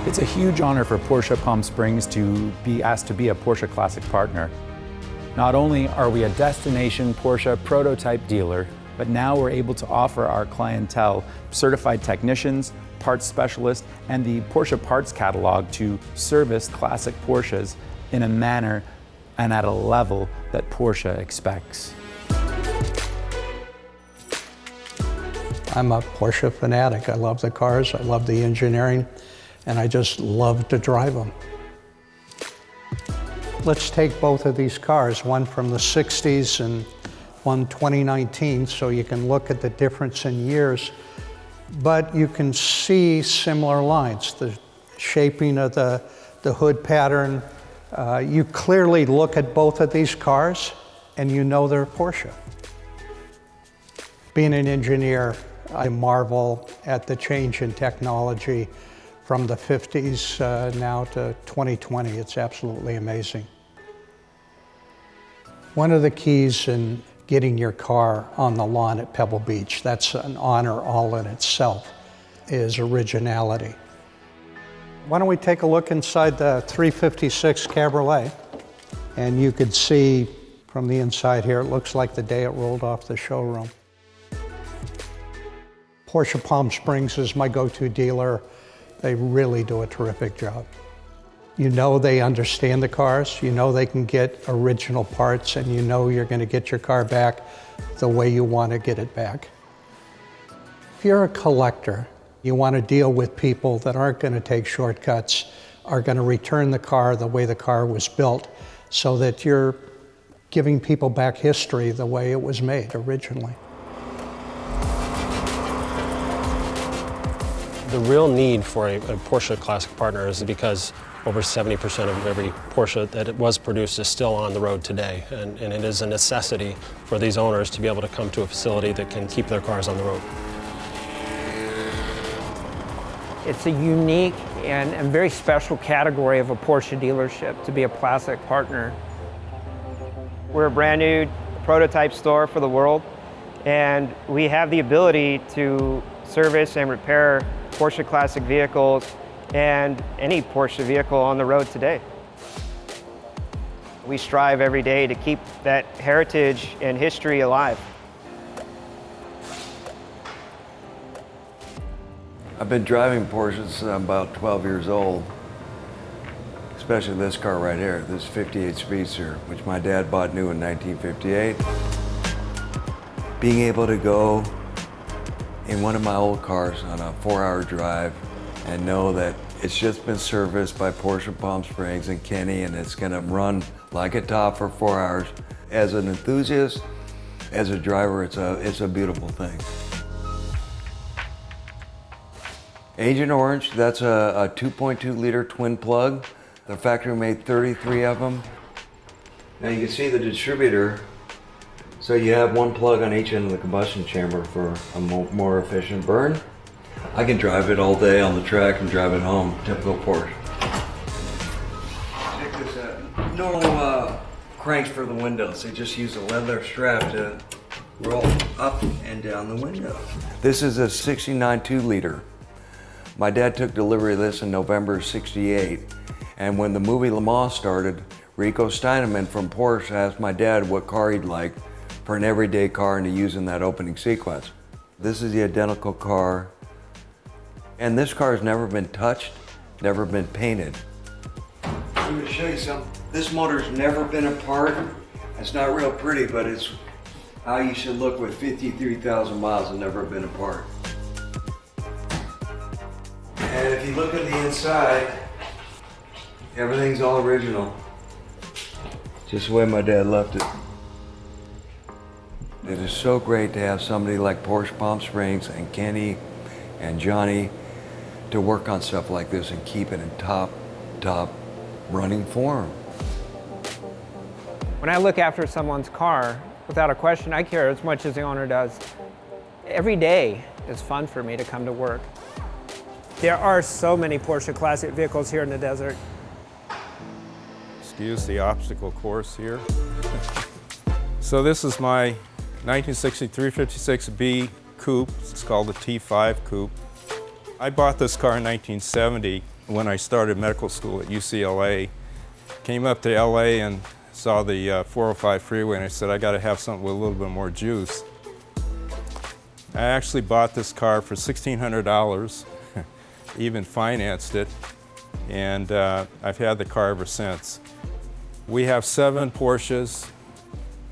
It's a huge honor for Porsche Palm Springs to be asked to be a Porsche Classic Partner. Not only are we a destination Porsche prototype dealer, but now we're able to offer our clientele certified technicians, parts specialists, and the Porsche parts catalog to service classic Porsches in a manner and at a level that Porsche expects. I'm a Porsche fanatic. I love the cars, I love the engineering, and I just love to drive them. Let's take both of these cars, one from the 60s and one 2019, so you can look at the difference in years. But you can see similar lines, the shaping of the hood pattern. You clearly look at both of these cars and you know they're Porsche. Being an engineer, I marvel at the change in technology from the 50s now to 2020. It's absolutely amazing. One of the keys in getting your car on the lawn at Pebble Beach, that's an honor all in itself, is originality. Why don't we take a look inside the 356 Cabriolet? And you could see from the inside here, it looks like the day it rolled off the showroom. Porsche Palm Springs is my go-to dealer. They really do a terrific job. You know they understand the cars, you know they can get original parts, and you know you're going to get your car back the way you want to get it back. If you're a collector, you want to deal with people that aren't going to take shortcuts, are going to return the car the way the car was built, so that you're giving people back history the way it was made originally. The real need for a Porsche Classic Partner is because over 70% of every Porsche that was produced is still on the road today, and it is a necessity for these owners to be able to come to a facility that can keep their cars on the road. It's a unique and very special category of a Porsche dealership to be a Classic Partner. We're a brand new prototype store for the world, and we have the ability to service and repair Porsche Classic vehicles and any Porsche vehicle on the road today. We strive every day to keep that heritage and history alive. I've been driving Porsches since I'm about 12 years old, especially this car right here, this 58 Speedster, which my dad bought new in 1958. Being able to go in one of my old cars on a 4-hour drive and know that it's just been serviced by Porsche Palm Springs and Kenny, and it's gonna run like a top for 4 hours. As an enthusiast, as a driver, it's a beautiful thing. Agent Orange, that's a 2.2 liter twin plug. The factory made 33 of them. Now you can see the distributor. So you have one plug on each end of the combustion chamber for a more efficient burn. I can drive it all day on the track and drive it home, typical Porsche. Check this out. No cranks for the windows. They just use a leather strap to roll up and down the window. This is a 69 2-liter. My dad took delivery of this in November '68, and when the movie Le Mans started, Rico Steinemann from Porsche asked my dad what car he'd like for an everyday car and to use in that opening sequence. This is the identical car, and this car has never been touched, never been painted. I'm going to show you something. This motor's never been apart. It's not real pretty, but it's how you should look with 53,000 miles and never been apart. And if you look at the inside, everything's all original. Just the way my dad left it. It is so great to have somebody like Porsche Palm Springs and Kenny and Johnny to work on stuff like this and keep it in top running form. When I look after someone's car, without a question, I care as much as the owner does. Every day is fun for me to come to work. There are so many Porsche Classic vehicles here in the desert. Excuse the obstacle course here. So this is my 1963 56B coupe. It's called the T5 coupe. I bought this car in 1970 when I started medical school at UCLA. Came up to LA and saw the 405 freeway, and I said, I got to have something with a little bit more juice. I actually bought this car for $1,600, even financed it, and I've had the car ever since. We have 7 Porsches.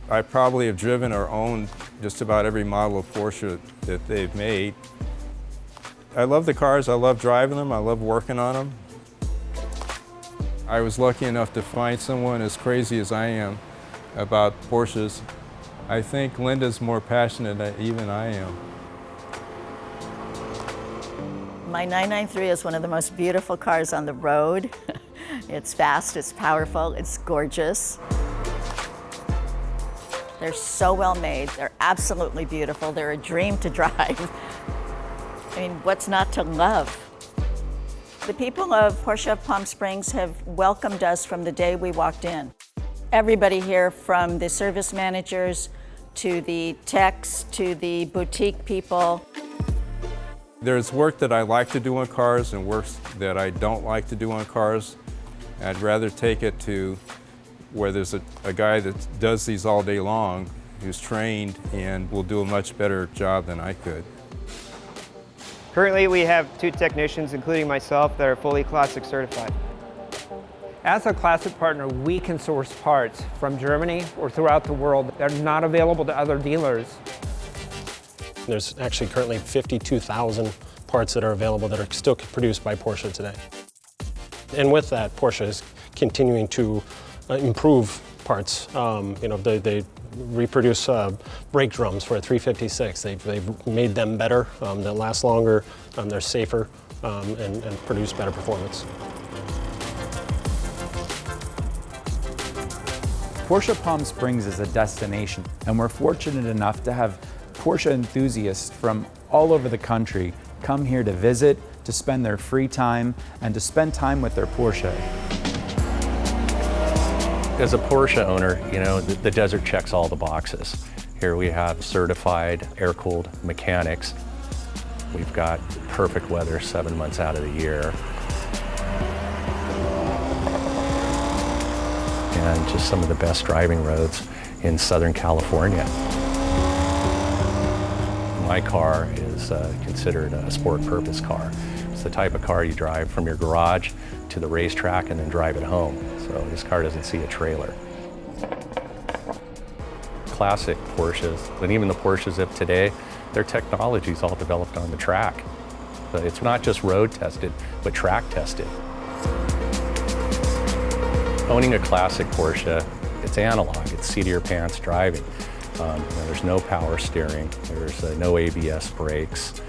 I probably have driven or owned just about every model of Porsche that they've made. I love the cars, I love driving them, I love working on them. I was lucky enough to find someone as crazy as I am about Porsches. I think Linda's more passionate than even I am. My 993 is one of the most beautiful cars on the road. It's fast, it's powerful, it's gorgeous. They're so well made, they're absolutely beautiful, they're a dream to drive. I mean, what's not to love? The people of Porsche Palm Springs have welcomed us from the day we walked in. Everybody here, from the service managers to the techs to the boutique people. There's work that I like to do on cars and work that I don't like to do on cars. I'd rather take it to where there's a guy that does these all day long, who's trained and will do a much better job than I could. Currently, we have 2 technicians, including myself, that are fully Classic certified. As a Classic partner, we can source parts from Germany or throughout the world that are not available to other dealers. There's actually currently 52,000 parts that are available that are still produced by Porsche today. And with that, Porsche is continuing to improve parts. They reproduce brake drums for a 356. They've made them better, that last longer, they're safer, and produce better performance. Porsche Palm Springs is a destination, and we're fortunate enough to have Porsche enthusiasts from all over the country come here to visit, to spend their free time, and to spend time with their Porsche. As a Porsche owner, you know, the desert checks all the boxes. Here we have certified air-cooled mechanics. We've got perfect weather 7 months out of the year. And just some of the best driving roads in Southern California. My car is considered a sport purpose car. It's the type of car you drive from your garage to the racetrack and then drive it home. So this car doesn't see a trailer. Classic Porsches, and even the Porsches of today, their technology is all developed on the track. So it's not just road tested, but track tested. Owning a classic Porsche, it's analog, it's seat of your pants driving. There's no power steering, there's no ABS brakes.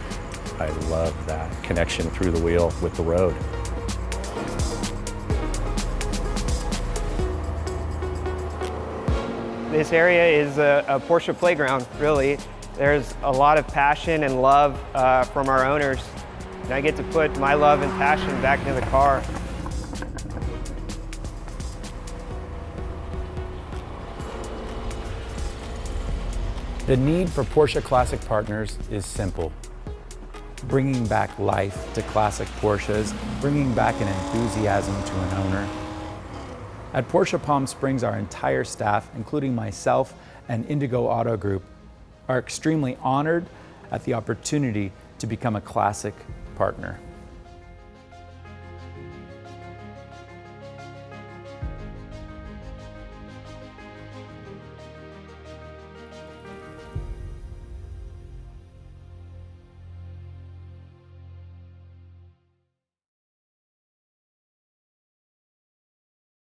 I love that connection through the wheel with the road. This area is a Porsche playground, really. There's a lot of passion and love from our owners. And I get to put my love and passion back into the car. The need for Porsche Classic Partners is simple. Bringing back life to classic Porsches, bringing back an enthusiasm to an owner. At Porsche Palm Springs, our entire staff, including myself and IndiGO Auto Group, are extremely honored at the opportunity to become a classic partner.